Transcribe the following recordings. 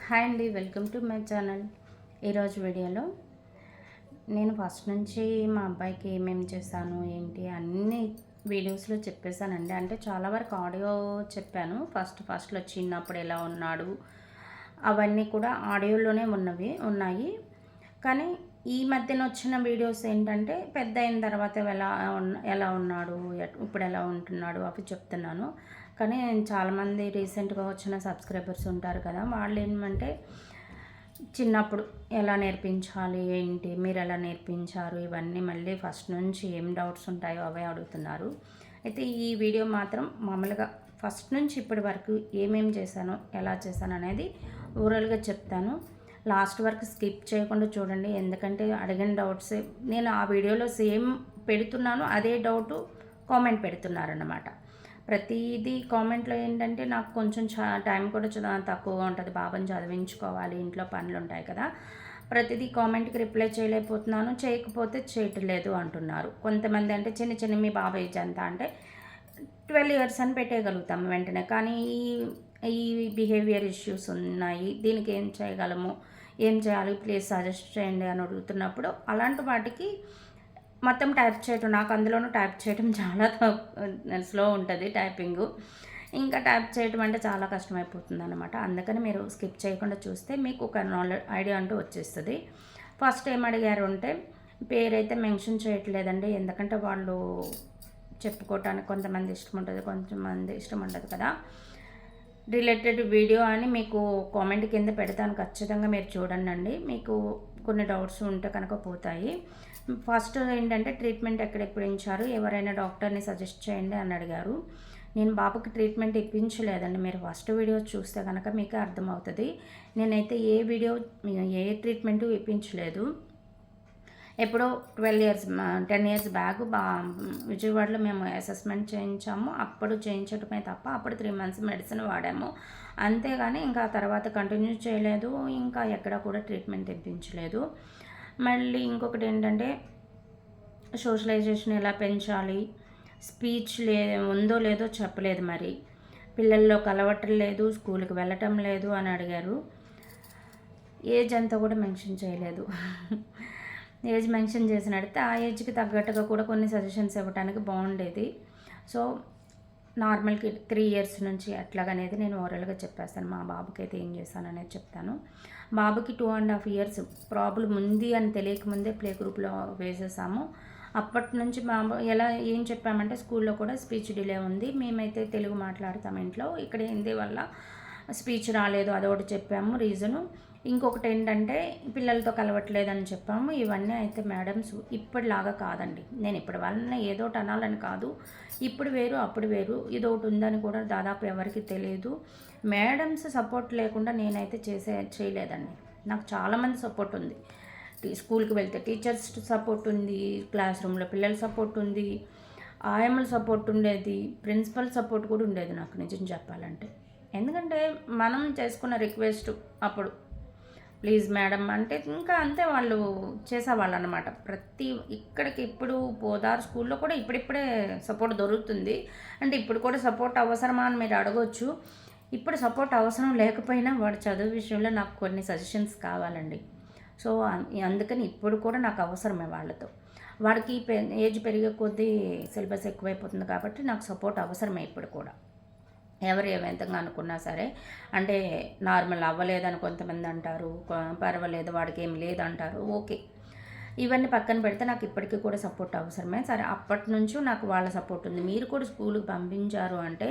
Hi అండి, welcome to my channel. ఈరోజు వీడియోలో నేను ఫస్ట్ నుంచి మా అబ్బాయికి ఏమేమి చేశాను ఏంటి అన్ని వీడియోస్లో చెప్పేశానండి. అంటే చాలా వరకు ఆడియో చెప్పాను. ఫస్ట్లో చిన్నప్పుడు ఎలా ఉన్నాడు అవన్నీ కూడా ఆడియోలోనే ఉన్నాయి. కానీ ఈ మధ్యన వచ్చిన వీడియోస్ ఏంటంటే పెద్ద అయిన తర్వాత ఎలా ఉన్నాడు, ఇప్పుడు ఎలా ఉంటున్నాడు అవి చెప్తున్నాను. కానీ చాలామంది రీసెంట్గా వచ్చిన సబ్స్క్రైబర్స్ ఉంటారు కదా, వాళ్ళు ఏమంటే చిన్నప్పుడు ఎలా నేర్పించాలి ఏంటి, మీరు ఎలా నేర్పించారు, ఇవన్నీ మళ్ళీ ఫస్ట్ నుంచి ఏం డౌట్స్ ఉంటాయో అవే అడుగుతున్నారు. అయితే ఈ వీడియో మాత్రం మామూలుగా ఫస్ట్ నుంచి ఇప్పటి వరకు ఏమేమి చేశానో ఎలా చేశాను అనేది ఓవరాల్గా చెప్తాను. లాస్ట్ వరకు స్కిప్ చేయకుండా చూడండి, ఎందుకంటే అడిగిన డౌట్స్ నేను ఆ వీడియోలో సేమ్ పెడుతున్నాను, అదే డౌట్ కామెంట్ పెడుతున్నారన్నమాట. ప్రతిదీ కామెంట్లో ఏంటంటే నాకు కొంచెం టైం కూడా తక్కువగా ఉంటుంది, బాబాని చదివించుకోవాలి, ఇంట్లో పనులు ఉంటాయి కదా, ప్రతిదీ కామెంట్కి రిప్లై చేయలేకపోతున్నాను, చేయకపోతే చేయట్లేదు అంటున్నారు. కొంతమంది అంటే చిన్న మీ బాబా ఏజ్ ఎంత అంటే 12 years అని పెట్టేయగలుగుతాం వెంటనే, కానీ ఈ బిహేవియర్ ఇష్యూస్ ఉన్నాయి, దీనికి ఏం చేయగలము, ఏం చేయాలి ప్లీజ్ సజెస్ట్ చేయండి అని అడుగుతున్నప్పుడు అలాంటి వాటికి మొత్తం టైప్ చేయటం, నాకు అందులోనూ టైప్ చేయటం చాలా స్లో ఉంటుంది టైపింగు. ఇంకా టైప్ చేయటం అంటే చాలా కష్టమైపోతుంది అనమాట. అందుకని మీరు స్కిప్ చేయకుండా చూస్తే మీకు ఒక ఐడియా అంటూ వచ్చేస్తుంది. ఫస్ట్ ఏం అడిగారు అంటే పేరైతే మెన్షన్ చేయట్లేదండి, ఎందుకంటే వాళ్ళు చెప్పుకోవటానికి కొంతమంది ఇష్టం ఉంటుంది, కొంతమంది ఇష్టం ఉండదు కదా. రిలేటెడ్ వీడియో అని మీకు కామెంట్ కింద పెడతాను, ఖచ్చితంగా మీరు చూడండి. మీకు కొన్ని డౌట్స్ ఉంటే కనుక పోతాయి. ఫస్ట్ ఏంటంటే ట్రీట్మెంట్ ఎక్కడెప్పుడు ఇచ్చారు, ఎవరైనా డాక్టర్ని సజెస్ట్ చేయండి అని అడిగారు. నేను బాబుకి ట్రీట్మెంట్ ఇప్పించలేదండి, మీరు ఫస్ట్ వీడియో చూస్తే కనుక మీకు అర్థమవుతుంది. నేనైతే ఏ ట్రీట్మెంటు ఇప్పించలేదు. ఎప్పుడో 10 years బ్యాక్ విజయవాడలో మేము అసెస్మెంట్ చేయించాము, అప్పుడు చేయించడమే తప్ప అప్పుడు 3 months మెడిసిన్ వాడాము, అంతేగాని ఇంకా తర్వాత కంటిన్యూ చేయలేదు, ఇంకా ఎక్కడ కూడా ట్రీట్మెంట్ ఇప్పించలేదు. మళ్ళీ ఇంకొకటి ఏంటంటే సోషలైజేషన్ ఎలా పెంచాలి, స్పీచ్ ఉందో లేదో చెప్పలేదు, మరి పిల్లల్లో కలవటం లేదు, స్కూల్కి వెళ్ళటం లేదు అని అడిగారు. ఏజ్ అంతా కూడా మెన్షన్ చేయలేదు. ఏజ్ మెన్షన్ చేసిన అడిగితే ఆ ఏజ్కి తగ్గట్టుగా కూడా కొన్ని సజెషన్స్ ఇవ్వడానికి బాగుండేది. సో నార్మల్కి 3 years నుంచి అట్లాగనేది నేను ఓవరాల్గా చెప్పేస్తాను. మా బాబుకి అయితే ఏం చేశాను అనేది చెప్తాను. బాబుకి 2.5 years ప్రాబ్లం ఉంది అని తెలియకముందే ప్లే గ్రూప్లో వేసేసాము. అప్పటి నుంచి ఏం చెప్పామంటే స్కూల్లో కూడా స్పీచ్ డిలే ఉంది, మేమైతే తెలుగు మాట్లాడతాం ఇంట్లో, ఇక్కడ హిందీ వల్ల స్పీచ్ రాలేదు, అదొకటి చెప్పాము రీజను. ఇంకొకటి ఏంటంటే పిల్లలతో కలవట్లేదని చెప్పాము. ఇవన్నీ అయితే మేడమ్స్ ఇప్పటిలాగా కాదండి, నేను ఇప్పటి వాళ్ళని ఏదోటి అనాలని కాదు, ఇప్పుడు వేరు అప్పుడు వేరు, ఇదొకటి ఉందని కూడా దాదాపు ఎవరికి తెలియదు. మేడమ్స్ సపోర్ట్ లేకుండా నేనైతే చేయలేదండి. నాకు చాలామంది సపోర్ట్ ఉంది, స్కూల్కి వెళ్తే టీచర్స్ సపోర్ట్ ఉంది, క్లాస్ రూమ్లో పిల్లల సపోర్ట్ ఉంది, ఆయమ్మల సపోర్ట్ ఉండేది, ప్రిన్సిపల్ సపోర్ట్ కూడా ఉండేది నాకు నిజం చెప్పాలంటే. ఎందుకంటే మనం చేసుకున్న రిక్వెస్ట్ అప్పుడు ప్లీజ్ మేడం అంటే ఇంకా అంతే వాళ్ళు చేసేవాళ్ళు అనమాట. ఇక్కడికి ఇప్పుడు పోదార్ స్కూల్లో కూడా ఇప్పుడిప్పుడే సపోర్ట్ దొరుకుతుంది. అంటే ఇప్పుడు కూడా సపోర్ట్ అవసరమా అని మీరు అడగవచ్చు. ఇప్పుడు సపోర్ట్ అవసరం లేకపోయినా వాడు చదువు విషయంలో నాకు కొన్ని సజెషన్స్ కావాలండి. సో అందుకని ఇప్పుడు కూడా నాకు అవసరమే వాళ్ళతో. వాడికి ఏజ్ పెరిగే కొద్దీ సిలబస్ ఎక్కువైపోతుంది కాబట్టి నాకు సపోర్ట్ అవసరమే ఇప్పుడు కూడా. ఎవరు ఏ విధంగా అనుకున్నా సరే, అంటే నార్మల్ అవ్వలేదని కొంతమంది అంటారు, పర్వాలేదు వాడికి ఏం లేదంటారు, ఓకే, ఇవన్నీ పక్కన పెడితే నాకు ఇప్పటికీ కూడా సపోర్ట్ అవసరమే. సరే అప్పటి నుంచి నాకు వాళ్ళ సపోర్ట్ ఉంది. మీరు కూడా స్కూల్కి పంపించారు అంటే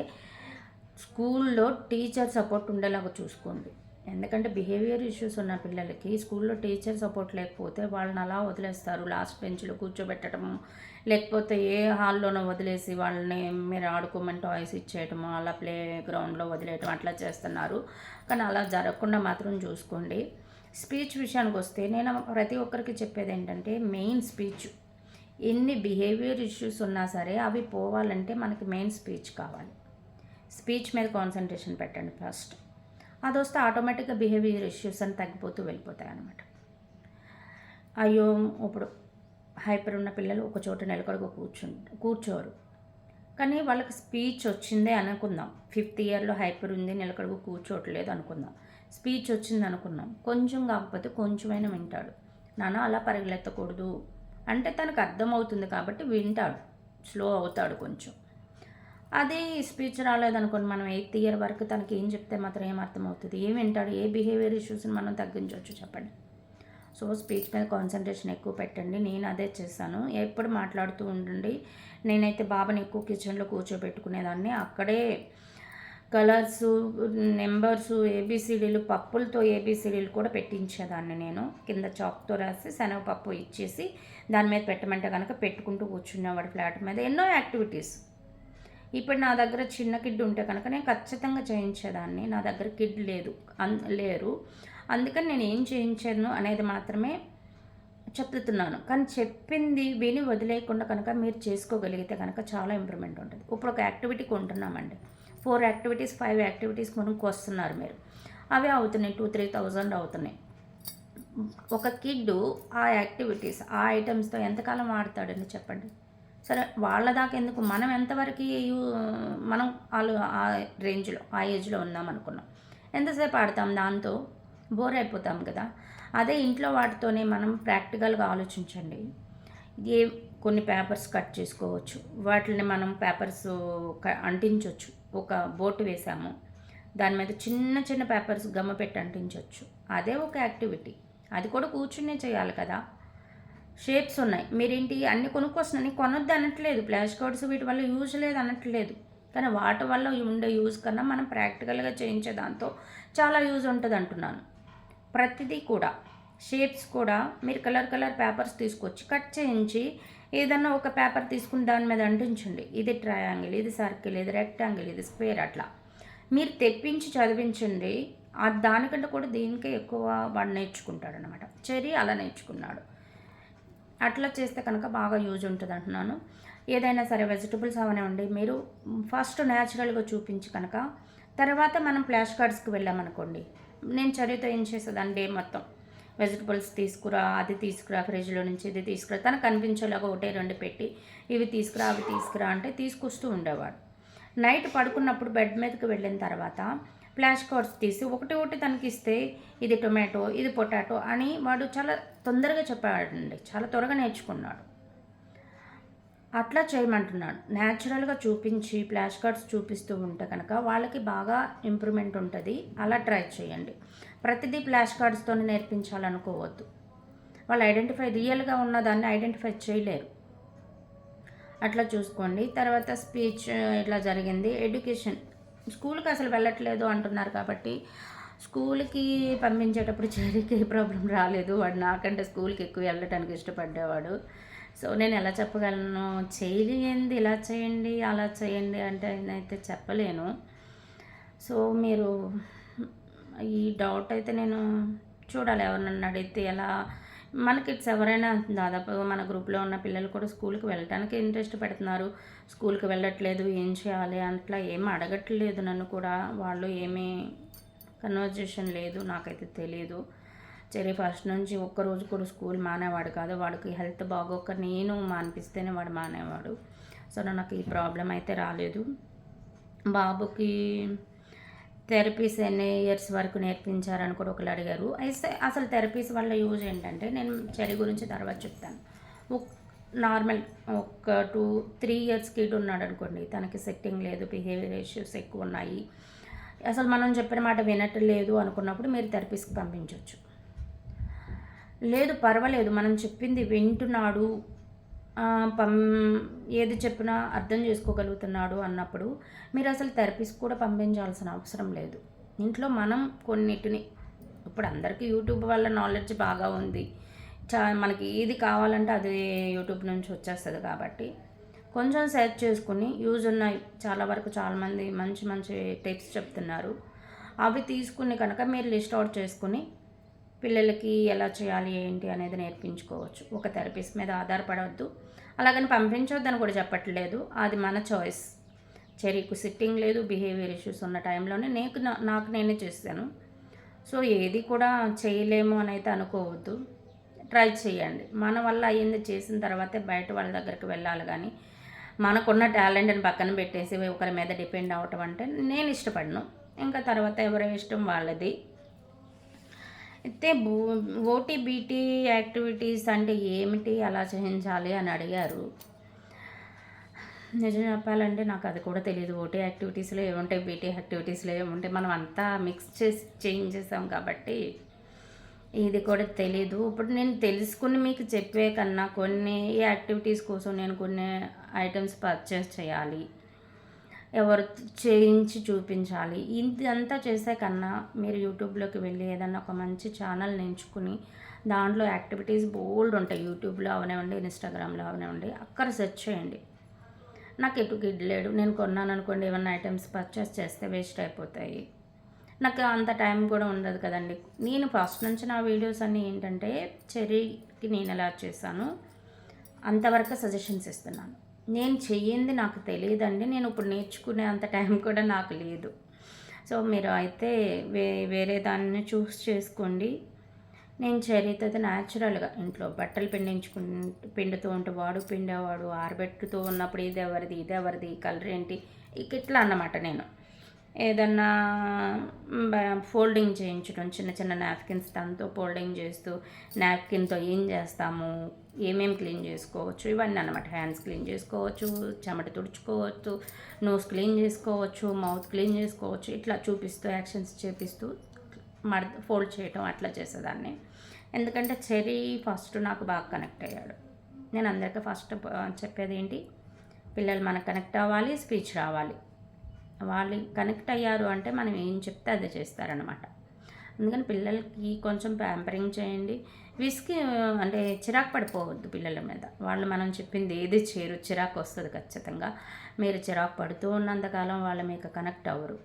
స్కూల్లో టీచర్ సపోర్ట్ ఉండేలాగా చూసుకోండి. ఎందుకంటే బిహేవియర్ ఇష్యూస్ ఉన్న పిల్లలకి స్కూల్లో టీచర్ సపోర్ట్ లేకపోతే వాళ్ళని అలా వదిలేస్తారు, లాస్ట్ బెంచ్లో కూర్చోబెట్టడం, లేకపోతే ఏ హాల్లోనో వదిలేసి వాళ్ళని మీరు ఆడుకోమని టాయ్స్ ఇచ్చేయటము, అలా ప్లే గ్రౌండ్లో వదిలేయటం అట్లా చేస్తున్నారు. కానీ అలా జరగకుండా మాత్రం చూసుకోండి. స్పీచ్ విషయానికి వస్తే నేను ప్రతి ఒక్కరికి చెప్పేది ఏంటంటే మెయిన్ స్పీచ్. ఎన్ని బిహేవియర్ ఇష్యూస్ ఉన్నా సరే అవి పోవాలంటే మనకి మెయిన్ స్పీచ్ కావాలి. స్పీచ్ మీద కాన్సన్ట్రేషన్ పెట్టండి ఫస్ట్, అది వస్తే ఆటోమేటిక్గా బిహేవియర్ ఇష్యూస్ అని తగ్గిపోతూ వెళ్ళిపోతాయి అన్నమాట. అయ్యో ఇప్పుడు హైపర్ ఉన్న పిల్లలు ఒక చోట నిలకడగా కూర్చోరు, కానీ వాళ్ళకి స్పీచ్ వచ్చిందే అనుకుందాం. 5th ఇయర్‌లో హైపర్ ఉంది, నిలకడగా కూర్చోట్లేదు అనుకుందాం. స్పీచ్ వచ్చింది అనుకున్నాం. కొంచెం కాకపోతే కొంచెమైనా వింటాడు. నాన్న అలా పరిగెత్తకూడదు అంటే తనకు అర్థమవుతుంది కాబట్టి వింటాడు. స్లో అవుతాడు కొంచెం. అదే స్పీచ్ రాలేదనుకోండి, మనం 8th ఇయర్ వరకు తనకి ఏం చెప్తే మాత్రం ఏం అర్థమవుతుంది? ఏం వింటాడు? ఏ బిహేవియర్ ఇష్యూస్ని మనం తగ్గించవచ్చు చెప్పండి? సో స్పీచ్ మీద కాన్సన్ట్రేషన్ ఎక్కువ పెట్టండి. నేను అదే చేశాను. ఎప్పుడు మాట్లాడుతూ ఉండండి. నేనైతే బాబాని ఎక్కువ కిచెన్లో కూర్చోబెట్టుకునేదాన్ని. అక్కడే కలర్సు, నెంబర్సు, ఏబీసీడీలు, పప్పులతో ఏబీసీడీలు కూడా పెట్టించేదాన్ని నేను. కింద చాక్తో రాసి శనగపప్పు ఇచ్చేసి దాని మీద పెట్టమంటే కనుక పెట్టుకుంటూ కూర్చునేవాడు ఫ్లాట్ మీద. ఎన్నో యాక్టివిటీస్. ఇప్పుడు నా దగ్గర చిన్న కిడ్ ఉంటే కనుక నేను ఖచ్చితంగా చేయించేదాన్ని. నా దగ్గర కిడ్ లేరు. అందుకని నేను ఏం చేయించాను అనేది మాత్రమే చెప్తున్నాను. కానీ చెప్పింది విని వదిలేయకుండా కనుక మీరు చేసుకోగలిగితే కనుక చాలా ఇంప్రూవ్మెంట్ ఉంటుంది. ఇప్పుడు ఒక యాక్టివిటీ కొంటున్నామండి. 4 యాక్టివిటీస్, 5 యాక్టివిటీస్ కొనుక్కొస్తున్నారు మీరు. అవే అవుతున్నాయి, 2,000-3,000 అవుతున్నాయి. ఒక కిడ్డు ఆ యాక్టివిటీస్, ఆ ఐటమ్స్తో ఎంతకాలం ఆడతాడండి చెప్పండి? సరే వాళ్ళ దాకా ఎందుకు, మనం ఎంతవరకు మనం వాళ్ళు ఆ రేంజ్లో, ఆ ఏజ్లో ఉన్నాం అనుకున్నాం. ఎంతసేపు ఆడతాం దాంతో? బోర్ అయిపోతాం కదా. అదే ఇంట్లో వాటితోనే మనం ప్రాక్టికల్గా ఆలోచించండి. ఏ కొన్ని పేపర్స్ కట్ చేసుకోవచ్చు, వాటిని మనం పేపర్స్ అంటించవచ్చు. ఒక బోటు వేసాము, దాని మీద చిన్న చిన్న పేపర్స్ గమ్మ పెట్టి అంటించవచ్చు. అదే ఒక యాక్టివిటీ. అది కూడా కూర్చునే చేయాలి కదా. షేప్స్ ఉన్నాయి, మీరేంటి అన్ని కొనుక్కొస్తున్నాయి, కొనొద్దు అనట్లేదు. ఫ్లాష్ కార్డ్స్ వీటి వల్ల యూజ్ లేదు అనట్లేదు. కానీ వాటి వల్ల ఉండే యూజ్ కన్నా మనం ప్రాక్టికల్గా చేయించే దాంతో చాలా యూజ్ ఉంటుంది అంటున్నాను. ప్రతిదీ కూడా షేప్స్ కూడా మీరు కలర్ పేపర్స్ తీసుకొచ్చి కట్ చేయించి ఏదన్నా ఒక పేపర్ తీసుకుని దాని మీద అంటించండి. ఇది ట్రయాంగిల్, ఇది సర్కిల్, ఇది రెక్టాంగిల్, ఇది స్క్వేర్, అట్లా మీరు తెప్పించి చదివించండి. దానికంటే కూడా దీనికే ఎక్కువ వాడు నేర్చుకుంటాడు అనమాట. చెరి అలా నేర్చుకున్నాడు. అట్లా చేస్తే కనుక బాగా యూజ్ ఉంటుంది అంటున్నాను. ఏదైనా సరే వెజిటబుల్స్ అవనివ్వండి, మీరు ఫస్ట్ న్యాచురల్గా చూపించి కనుక తర్వాత మనం ఫ్లాష్ కార్డ్స్కి వెళ్ళామనుకోండి, నేను చరితో ఏం చేసేదాన్ని, డే మొత్తం వెజిటబుల్స్ తీసుకురా, అది తీసుకురా, ఫ్రిడ్జ్లో నుంచి ఇది తీసుకురా, తనకు కనిపించేలాగా 1-2 పెట్టి ఇవి తీసుకురా, అవి తీసుకురా అంటే తీసుకొస్తూ ఉండేవాడు. నైట్ పడుకున్నప్పుడు బెడ్ మీదకి వెళ్ళిన తర్వాత ఫ్లాష్ కార్డ్స్ తీసి ఒకటి తనకి ఇస్తే ఇది టొమాటో, ఇది పొటాటో అని వాడు చాలా తొందరగా చెప్పాడండి. చాలా త్వరగా నేర్చుకున్నాడు. అట్లా చేయమంటున్నాడు. న్యాచురల్గా చూపించి ఫ్లాష్ కార్డ్స్ చూపిస్తూ ఉంటే కనుక వాళ్ళకి బాగా ఇంప్రూవ్మెంట్ ఉంటుంది. అలా ట్రై చేయండి. ప్రతిదీ ఫ్లాష్ కార్డ్స్తోనే నేర్పించాలనుకోవద్దు. వాళ్ళు రియల్గా ఉన్నదాన్ని ఐడెంటిఫై చేయలేరు. అట్లా చూసుకోండి. తర్వాత స్పీచ్ ఇట్లా జరిగింది. ఎడ్యుకేషన్, స్కూల్కి అసలు వెళ్ళట్లేదు అంటున్నారు కాబట్టి స్కూల్కి పంపించేటప్పుడు చెరికి ప్రాబ్లం రాలేదు. వాడు నాకంటే స్కూల్కి ఎక్కువ వెళ్ళటానికి ఇష్టపడేవాడు. సో నేను ఎలా చెప్పగలను? చేయండి, ఇలా చేయండి, అలా చేయండి అంటే నేనైతే చెప్పలేను. సో మీరు ఈ డౌట్ అయితే నేను చూడాలి, ఎవరినన్నా అడిగితే ఎలా. మన కిడ్స్ ఎవరైనా దాదాపు మన గ్రూప్లో ఉన్న పిల్లలు కూడా స్కూల్కి వెళ్ళటానికి ఇంట్రెస్ట్ పెడుతున్నారు. స్కూల్కి వెళ్ళట్లేదు, ఏం చేయాలి అట్లా ఏమీ అడగట్లేదు నన్ను కూడా. వాళ్ళు ఏమీ కన్వర్జేషన్ లేదు, నాకైతే తెలియదు. చెరి ఫస్ట్ నుంచి ఒక్కరోజు కూడా స్కూల్ మానేవాడు కాదు. వాడికి హెల్త్ బాగోక నేను మానిపిస్తేనే వాడు మానేవాడు. సో నాకు ఈ ప్రాబ్లం అయితే రాలేదు. బాబుకి థెరపీస్ ఎన్ని ఇయర్స్ వరకు నేర్పించారని కూడా ఒకరు అడిగారు. అయితే అసలు థెరపీస్ వల్ల యూజ్ ఏంటంటే, నేను చెరి గురించి తర్వాత చెప్తాను. నార్మల్ ఒక 2-3 ఇయర్స్ కిడ్ ఉన్నాడు అనుకోండి, తనకి సెట్టింగ్ లేదు, బిహేవియర్ ఇష్యూస్ ఎక్కువ ఉన్నాయి, అసలు మనం చెప్పిన మాట వినట్లేదు అనుకున్నప్పుడు మీరు థెరపీస్కి పంపించవచ్చు. లేదు పర్వాలేదు, మనం చెప్పింది వింటున్నాడు, ఏది చెప్పినా అర్థం చేసుకోగలుగుతున్నాడు అన్నప్పుడు మీరు అసలు థెరపీస్కి కూడా పంపించాల్సిన అవసరం లేదు. ఇంట్లో మనం కొన్నిటిని, ఇప్పుడు అందరికీ యూట్యూబ్ వల్ల నాలెడ్జ్ బాగా ఉంది. మనకి ఏది కావాలంటే అది యూట్యూబ్ నుంచి వచ్చేస్తుంది. కాబట్టి కొంచెం సెర్చ్ చేసుకుని యూజ్ ఉన్నాయి, చాలా వరకు చాలామంది మంచి మంచి టిప్స్ చెప్తున్నారు. అవి తీసుకుని కనుక మీరు లిస్ట్ అవుట్ చేసుకుని పిల్లలకి ఎలా చేయాలి ఏంటి అనేది నేర్పించుకోవచ్చు. ఒక థెరపిస్ట్ మీద ఆధారపడవద్దు. అలాగని పంపించొద్దని కూడా చెప్పట్లేదు, అది మన చాయిస్. చెరీకు సిట్టింగ్ లేదు, బిహేవియర్ ఇష్యూస్ ఉన్న టైంలోనే నాకు నేనే చేశాను. సో ఏది కూడా చేయలేము అని అయితే అనుకోవద్దు, ట్రై చేయండి. మన వల్ల అయ్యింది చేసిన తర్వాతే బయట వాళ్ళ దగ్గరికి వెళ్ళాలి. కానీ మనకున్న టాలెంట్ని పక్కన పెట్టేసి ఒకరి మీద డిపెండ్ అవ్వటం అంటే నేను ఇష్టపడను. ఇంకా తర్వాత ఎవరి ఇష్టం వాళ్ళది. అయితే ఓటీ బీటీ యాక్టివిటీస్ అంటే ఏమిటి, అలా చేయించాలి అని అడిగారు. నిజం చెప్పాలంటే నాకు అది కూడా తెలియదు. ఓటీ యాక్టివిటీస్లో ఏముంటాయి, బీటీ యాక్టివిటీస్లో ఏముంటాయి, మనం అంతా మిక్స్ చేసి చేంజ్ చేసాం కాబట్టి ఇది కూడా తెలీదు. ఇప్పుడు నేను తెలుసుకుని మీకు చెప్పే కన్నా కొన్ని యాక్టివిటీస్ కోసం నేను కొన్ని ఐటమ్స్ పర్చేస్ చేయాలి, ఎవరు చేయించి చూపించాలి. ఇదంతా చేసే కన్నా మీరు యూట్యూబ్లోకి వెళ్ళి ఏదన్నా ఒక మంచి ఛానల్ ఎంచుకుని దాంట్లో యాక్టివిటీస్ బోల్డ్ ఉంటాయి. యూట్యూబ్లో అవనివ్వండి, ఇన్స్టాగ్రామ్లో అవనివ్వండి, అక్కడ సెర్చ్ చేయండి. నాకు ఎటు గిడ్ లేడు, నేను కొన్నాను అనుకోండి, ఏమన్నా ఐటమ్స్ పర్చేస్ చేస్తే వేస్ట్ అయిపోతాయి. నాకు అంత టైం కూడా ఉండదు కదండి. నేను ఫస్ట్ నుంచి నా వీడియోస్ అన్నీ ఏంటంటే చెర్రీకి నేను ఎలా చేశాను అంతవరకు సజెషన్స్ ఇస్తున్నాను. నేను చెయ్యింది నాకు తెలియదండి. నేను ఇప్పుడు నేర్చుకునే అంత టైం కూడా నాకు లేదు. సో మీరు అయితే వేరే దాన్ని చూస్ చేసుకోండి. నేను చెర్రీతో అయితే న్యాచురల్గా ఇంట్లో బట్టలు పిండుతూ ఉంటే వాడు పిండేవాడు, ఆరబెట్టుతూ ఉన్నప్పుడు ఇది ఎవరిది కలర్ ఏంటి ఇట్లా అన్నమాట. నేను ఏదన్నా ఫోల్డింగ్ చేయించడం, చిన్న చిన్న నాప్కిన్స్ తనతో ఫోల్డింగ్ చేస్తూ నాప్కిన్తో ఏం చేస్తాము, ఏమేమి క్లీన్ చేసుకోవచ్చు ఇవన్నీ అన్నమాట. హ్యాండ్స్ క్లీన్ చేసుకోవచ్చు, చెమట తుడుచుకోవచ్చు, నోస్ క్లీన్ చేసుకోవచ్చు, మౌత్ క్లీన్ చేసుకోవచ్చు, ఇట్లా చూపిస్తూ యాక్షన్స్ చేపిస్తూ ఫోల్డ్ చేయటం అట్లా చేసేదాన్ని. ఎందుకంటే చెర్రీ ఫస్ట్ నాకు బాగా కనెక్ట్ అయ్యాడు. నేను అందరికీ ఫస్ట్ చెప్పేది ఏంటి, పిల్లలు మనకు కనెక్ట్ అవ్వాలి, స్పీచ్ రావాలి. వాళ్ళు కనెక్ట్ అయ్యారు అంటే మనం ఏం చెప్తే అదే చేస్తారనమాట. అందుకని పిల్లలకి కొంచెం ప్యాంపరింగ్ చేయండి. అంటే చిరాకు పడిపోవద్దు పిల్లల మీద. వాళ్ళు మనం చెప్పింది ఏది చేయరు, చిరాకు వస్తుంది ఖచ్చితంగా. మీరు చిరాకు పడుతూ ఉన్నంతకాలం వాళ్ళు మీకు కనెక్ట్ అవ్వరు.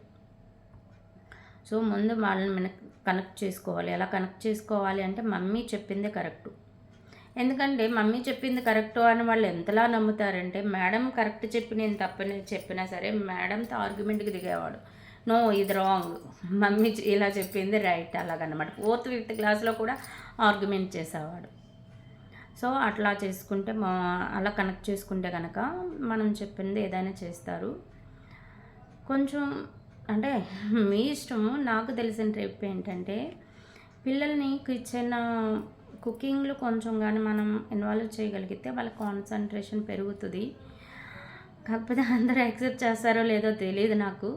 సో ముందు వాళ్ళని కనెక్ట్ చేసుకోవాలి. ఎలా కనెక్ట్ చేసుకోవాలి అంటే మమ్మీ చెప్పిందే కరెక్టు. ఎందుకంటే మమ్మీ చెప్పింది కరెక్టు అని వాళ్ళు ఎంతలా నమ్ముతారంటే, మేడం కరెక్ట్ చెప్పి నేను తప్పని చెప్పినా సరే మేడంతో ఆర్గ్యుమెంట్కి దిగేవాడు. నో ఇది రాంగ్, మమ్మీ ఇలా చెప్పింది రైట్, అలాగన్నమాట. 4th 5th క్లాస్లో కూడా ఆర్గ్యుమెంట్ చేసేవాడు. సో అట్లా చేసుకుంటే అలా కనెక్ట్ చేసుకుంటే కనుక మనం చెప్పింది ఏదైనా చేస్తారు. కొంచెం అంటే మీ ఇష్టము. నాకు తెలిసిన ట్రిప్ ఏంటంటే పిల్లల్ని కిచెన్ కుకింగ్లో కొంచెం కానీ మనం ఇన్వాల్వ్ చేయగలిగితే వాళ్ళ కాన్సన్ట్రేషన్ పెరుగుతుంది. కాకపోతే అందరూ యాక్సెప్ట్ చేస్తారో లేదో తెలియదు నాకు.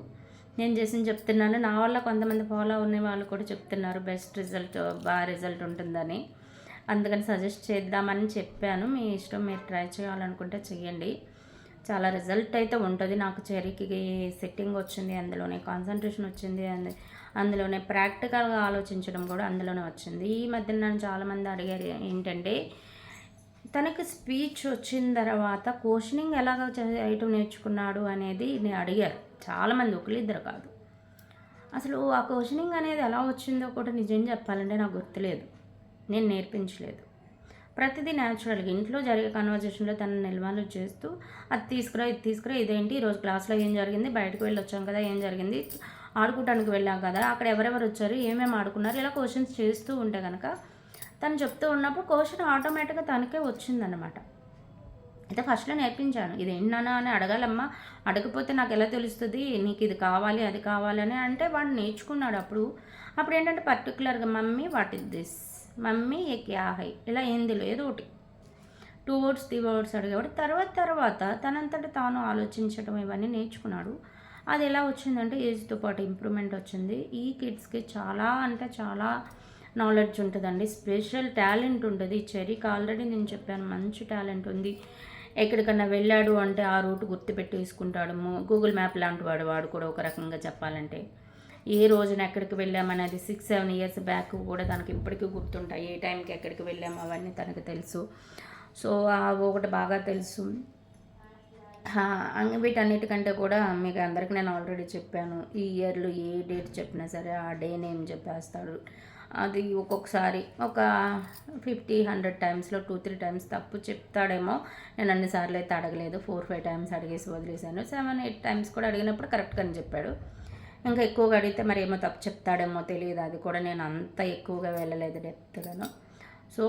నేను చేసింది చెప్తున్నాను. నా వల్ల కొంతమంది ఫాలో అనే వాళ్ళు కూడా చెప్తున్నారు బెస్ట్ రిజల్ట్, బాగా రిజల్ట్ ఉంటుందని. అందుకని సజెస్ట్ చేద్దామని చెప్పాను. మీ ఇష్టం, మీరు ట్రై చేయాలనుకుంటే చెయ్యండి. చాలా రిజల్ట్ అయితే ఉంటుంది. నాకు చెర్రీకి సెట్టింగ్ వచ్చింది, అందులోనే కాన్సన్ట్రేషన్ వచ్చింది, అందులోనే ప్రాక్టికల్గా ఆలోచించడం కూడా అందులోనే వచ్చింది. ఈ మధ్య నన్ను చాలామంది అడిగారు ఏంటంటే, తనకి స్పీచ్ వచ్చిన తర్వాత క్వశ్చనింగ్ ఎలాగ చేయటం నేర్చుకున్నాడు అనేది నేను అడిగారు చాలామంది, ఒకరిద్దరు కాదు. అసలు ఆ క్వశ్చనింగ్ అనేది ఎలా వచ్చిందో కూడా నిజం చెప్పాలంటే నాకు గుర్తులేదు, నేను నేర్పించలేదు. ప్రతిదీ న్యాచురల్గా ఇంట్లో జరిగే కన్వర్జేషన్లో తను నిల్వలు చేస్తూ అది తీసుకురా, ఇది తీసుకురా, ఇదేంటి ఈరోజు క్లాస్లో ఏం జరిగింది, బయటకు వెళ్ళి వచ్చాం కదా ఏం జరిగింది, ఆడుకోవడానికి వెళ్ళాం కదా అక్కడ ఎవరెవరు వచ్చారు, ఏమేమి ఆడుకున్నారు, ఇలా క్వశ్చన్స్ చేస్తూ ఉంటే కనుక తను చెప్తూ ఉన్నప్పుడు క్వశ్చన్ ఆటోమేటిక్గా తనకే వచ్చిందనమాట. అయితే ఫస్ట్లో నేర్పించాను, ఇది ఏంటన్నా అని అడగాలమ్మా, అడగకపోతే నాకు ఎలా తెలుస్తుంది నీకు ఇది కావాలి అది కావాలని అంటే వాడు నేర్చుకున్నాడు. అప్పుడు ఏంటంటే పర్టికులర్గా mummy what is this, mummy ఏ క్యా హై, ఇలా ఏందిలో ఏదో ఒకటి 2 words 3 words అడిగేవాడు. తర్వాత తనంతట తాను ఆలోచించడం ఇవన్నీ నేర్చుకున్నాడు. అది ఎలా వచ్చిందంటే ఏజ్తో పాటు ఇంప్రూవ్మెంట్ వచ్చింది. ఈ కిడ్స్కి చాలా అంటే చాలా నాలెడ్జ్ ఉంటుందండి, స్పెషల్ టాలెంట్ ఉంటుంది. చెర్రీకి ఆల్రెడీ నేను చెప్పాను మంచి టాలెంట్ ఉంది. ఎక్కడికన్నా వెళ్ళాడు అంటే ఆ రూట్ గుర్తుపెట్టేసుకుంటాడు. గూగుల్ మ్యాప్ లాంటి వాడు కూడా ఒక రకంగా చెప్పాలంటే. ఏ రోజున ఎక్కడికి వెళ్ళామనేది 6-7 years బ్యాక్ కూడా తనకి ఇప్పటికీ గుర్తుంటాయి. ఏ టైంకి ఎక్కడికి వెళ్ళాము అవన్నీ తనకు తెలుసు. సో ఒకటి బాగా తెలుసు. వీటన్నిటికంటే కూడా మీకు అందరికీ నేను ఆల్రెడీ చెప్పాను, ఈ ఇయర్లో ఏ డేట్ చెప్పినా సరే ఆ డే నేమ్ చెప్పేస్తాడు. అది ఒక్కొక్కసారి ఒక 50-100 టైమ్స్లో 2-3 times తప్పు చెప్తాడేమో. నేను అన్నిసార్లు అయితే అడగలేదు, 4-5 times అడిగేసి వదిలేశాను. 7-8 times కూడా అడిగినప్పుడు కరెక్ట్గానే చెప్పాడు. ఇంకా ఎక్కువగా అడిగితే మరి ఏమో తప్పు చెప్తాడేమో తెలియదు. అది కూడా నేను అంత ఎక్కువగా వెళ్ళలేదు డెప్త్గాను. సో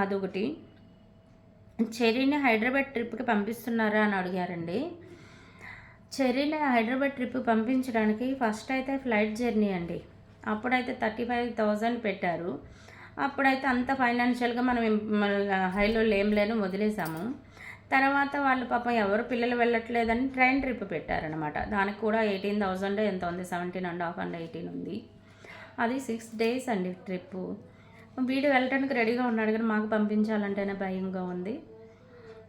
అదొకటి. చెర్రీని హైదరాబాద్ ట్రిప్‌కి పంపిస్తున్నారా అని అడిగారండి. చెర్రీని హైదరాబాద్ ట్రిప్ పంపించడానికి ఫస్ట్ అయితే ఫ్లైట్ జర్నీ అండి. అప్పుడైతే 35,000 పెట్టారు. అప్పుడైతే అంత ఫైనాన్షియల్‌గా మనం హైలో లేని వదిలేసాము. తర్వాత వాళ్ళు పాపం ఎవరు పిల్లలు వెళ్ళట్లేదని ట్రైన్ ట్రిప్ పెట్టారనమాట. దానికి కూడా 18,000 ఎంతో ఉంది. 17.5 అండ్ 18 ఉంది. అది 6 డేస్ అండి ట్రిప్పు. వీడు వెళ్ళటానికి రెడీగా ఉన్నాడు కానీ మాకు పంపించాలంటేనే భయంగా ఉంది.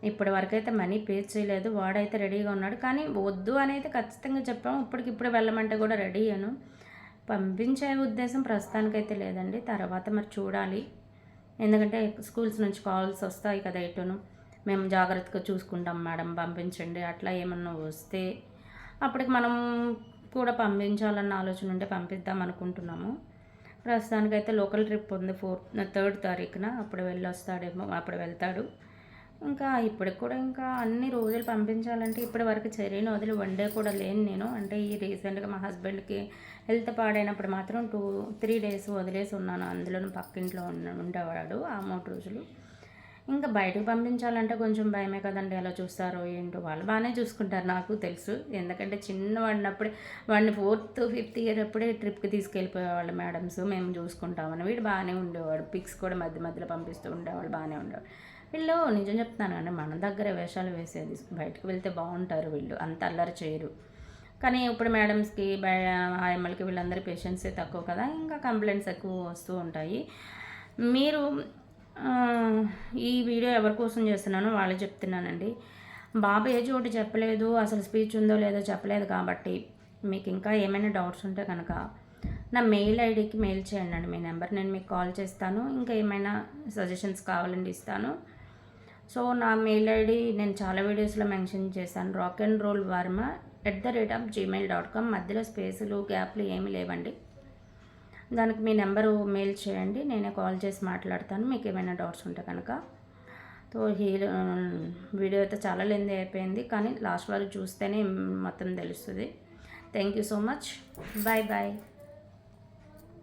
ఇప్పటి వరకైతే మనీ పే చేయలేదు. వాడైతే రెడీగా ఉన్నాడు. కానీ వద్దు అనేది ఖచ్చితంగా చెప్పాము. ఇప్పటికిప్పుడు వెళ్ళమంటే కూడా రెడీ అయ్యాను. పంపించే ఉద్దేశం ప్రస్తుతానికైతే లేదండి. తర్వాత మరి చూడాలి. ఎందుకంటే స్కూల్స్ నుంచి కాల్స్ వస్తాయి కదా ఎటును. మేము జాగ్రత్తగా చూసుకుంటాం మేడం పంపించండి అట్లా ఏమన్నా వస్తే అప్పటికి మనం కూడా పంపించాలన్న ఆలోచన ఉంటే పంపిద్దాం అనుకుంటున్నాము. ప్రస్తుతానికైతే లోకల్ ట్రిప్ ఉంది 3rd తారీఖున. అప్పుడు వెళ్ళొస్తాడేమో, అప్పుడు వెళ్తాడు. ఇంకా ఇప్పటికి కూడా ఇంకా అన్ని రోజులు పంపించాలంటే ఇప్పటి వరకు చెర్రీని వదిలి వన్ డే కూడా లేను నేను. అంటే ఈ రీసెంట్గా మా హస్బెండ్కి హెల్త్ పాడైనప్పుడు మాత్రం 2-3 డేస్ వదిలేసి ఉన్నాను. అందులోనూ పక్కింట్లో ఉండేవాడు ఆ 3 రోజులు. ఇంకా బయటకు పంపించాలంటే కొంచెం భయమే కదండి. ఎలా చూస్తారో ఏంటో. వాళ్ళు బాగానే చూసుకుంటారు నాకు తెలుసు. ఎందుకంటే చిన్నవాడినప్పుడే వాడిని 4th, 5th ఇయర్ అప్పుడే ట్రిప్కి తీసుకెళ్ళిపోయేవాళ్ళు మేడమ్స్. మేము చూసుకుంటామని. వీడు బాగానే ఉండేవాడు. పిక్స్ కూడా మధ్య మధ్యలో పంపిస్తూ ఉండేవాళ్ళు. బాగానే ఉండేవాడు. వీళ్ళు నిజం చెప్తున్నాను అండి, మన దగ్గర వేషాలు వేసేది. బయటకు వెళ్తే బాగుంటారు వీళ్ళు, అంత అల్లరి చేయరు. కానీ ఇప్పుడు మేడమ్స్కి ఆయమ్మలకి వీళ్ళందరి పేషెన్సే తక్కువ కదా, ఇంకా కంప్లైంట్స్ ఎక్కువ వస్తూ ఉంటాయి. మీరు ఈ వీడియో ఎవరి కోసం చేస్తున్నానో వాళ్ళు చెప్తున్నానండి. బాబు ఏజ్ ఒకటి చెప్పలేదు, అసలు స్పీచ్ ఉందో లేదో చెప్పలేదు. కాబట్టి మీకు ఇంకా ఏమైనా డౌట్స్ ఉంటే కనుక నా మెయిల్ ఐడికి మెయిల్ చేయండి అండి. మీ నెంబర్ నేను మీకు కాల్ చేస్తాను. ఇంకా ఏమైనా సజెషన్స్ కావాలండి ఇస్తాను. సో నా మెయిల్ ఐడి నేను చాలా వీడియోస్లో మెన్షన్ చేశాను. rockandrollvarma@gmail.com. మధ్యలో స్పేసులు గ్యాప్లు ఏమీ లేవండి. దానికి మీ నెంబరు మెయిల్ చేయండి, నేనే కాల్ చేసి మాట్లాడతాను మీకు ఏమైనా డౌట్స్ ఉంటే కనుక. సో వీడియో అయితే చాలా లెంతీ అయిపోయింది, కానీ లాస్ట్ వరకు చూస్తేనే మొత్తం తెలుస్తుంది. Thank you so much. Bye bye.